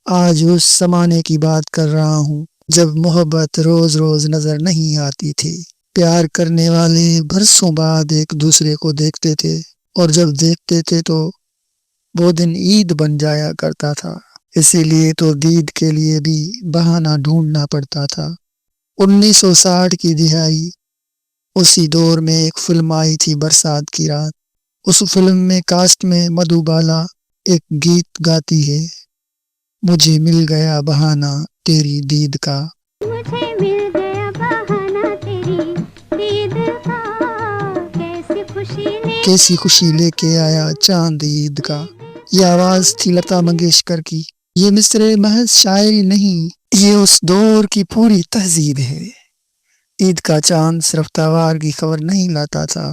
آج اس زمانے کی بات کر رہا ہوں جب محبت روز روز نظر نہیں آتی تھی۔ پیار کرنے والے برسوں بعد ایک دوسرے کو دیکھتے تھے اور جب دیکھتے تھے تو وہ دن عید بن جایا کرتا تھا۔ اسی لیے تو دید کے لیے بھی بہانہ ڈھونڈنا پڑتا تھا۔ 1960 کی دہائی، اسی دور میں ایک فلم آئی تھی برسات کی رات۔ اس فلم میں کاسٹ میں مدھو بالا ایک گیت گاتی ہے، مجھے مل گیا بہانہ تیری دید کا۔ مجھے مل گیا بہانہ تیری دید کا، کیسی خوشی لے کے آیا چاند عید کا۔ یہ آواز تھی لتا منگیشکر کی۔ یہ مصرعے محض شاعری نہیں، یہ اس دور کی پوری تہذیب ہے۔ عید کا چاند صرف تہوار کی خبر نہیں لاتا تھا،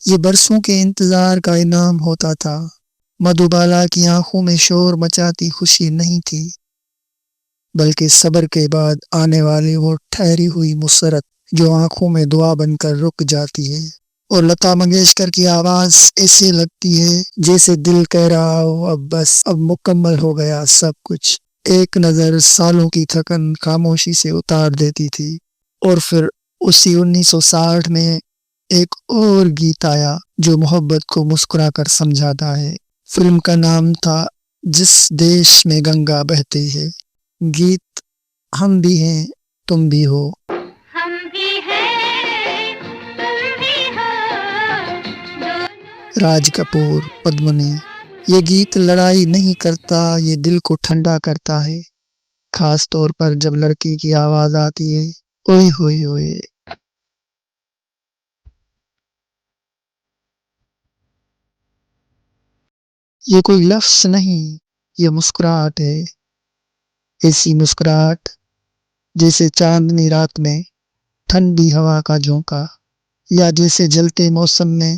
یہ برسوں کے انتظار کا انعام ہوتا تھا۔ مدھو بالا کی آنکھوں میں شور مچاتی خوشی نہیں تھی، بلکہ صبر کے بعد آنے والی وہ ٹھہری ہوئی مسرت جو آنکھوں میں دعا بن کر رک جاتی ہے۔ اور لتا منگیشکر کی آواز ایسے لگتی ہے جیسے دل کہہ رہا ہو اب بس، اب مکمل ہو گیا سب کچھ۔ ایک نظر سالوں کی تھکن خاموشی سے اتار دیتی تھی۔ اور پھر اسی 1960 میں ایک اور گیت آیا جو محبت کو مسکرا کر سمجھاتا ہے۔ فلم کا نام تھا جس دیش میں گنگا بہتی ہے۔ گیت ہم بھی ہیں تم بھی ہو۔ ہم بھی ہیں تم بھی ہو، راج کپور، پدمنی۔ یہ گیت لڑائی نہیں کرتا، یہ دل کو ٹھنڈا کرتا ہے، خاص طور پر جب لڑکی کی آواز آتی ہے، اوئے ہوئے ہوئے۔ یہ کوئی لفظ نہیں، یہ مسکراہٹ ہے، ایسی مسکراہٹ جیسے چاندنی رات میں ٹھنڈی ہوا کا جھونکا، یا جیسے جلتے موسم میں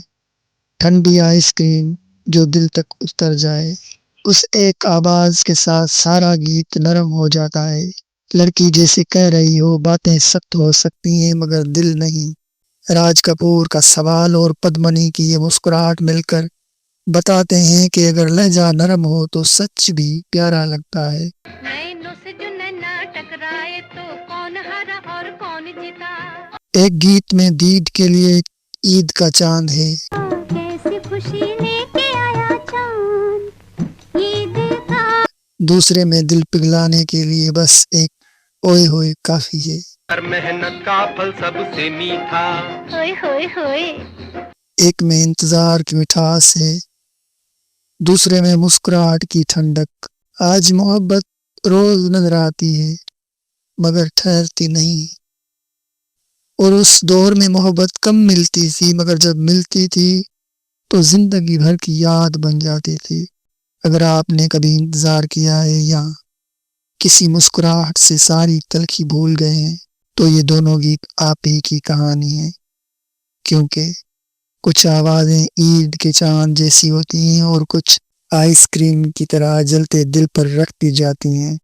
ٹھنڈی آئس کریم جو دل تک اتر جائے۔ اس ایک آواز کے ساتھ سارا گیت نرم ہو جاتا ہے، لڑکی جیسے کہہ رہی ہو باتیں سخت ہو سکتی ہیں مگر دل نہیں۔ راج کپور کا سوال اور پدمنی کی یہ مسکراہٹ مل کر بتاتے ہیں کہ اگر لہجہ نرم ہو تو سچ بھی پیارا لگتا ہے۔ نینوں سے جو نینا ٹکرائے تو کون ہارا اور کون جیتا، ایک گیت میں دید کے لیے عید کا چاند ہے، کیسی خوشی لے کے آیا چاند عید کا، دوسرے میں دل پگلانے کے لیے بس ایک اوئے ہوئے کافی ہے۔ ہر محنت کا پھل سب سے میٹھا، ہوئے ہوئے ہوئے، ایک میں انتظار کی مٹھاس ہے، دوسرے میں مسکراہٹ کی ٹھنڈک۔ آج محبت روز نظر آتی ہے مگر ٹھہرتی نہیں، اور اس دور میں محبت کم ملتی تھی مگر جب ملتی تھی تو زندگی بھر کی یاد بن جاتی تھی۔ اگر آپ نے کبھی انتظار کیا ہے یا کسی مسکراہٹ سے ساری تلخی بھول گئے ہیں تو یہ دونوں گیت آپ ہی کی کہانی ہے، کیونکہ کچھ آوازیں عید کے چاند جیسی ہوتی ہیں اور کچھ آئس کریم کی طرح جلتے دل پر رکھ دی جاتی ہیں۔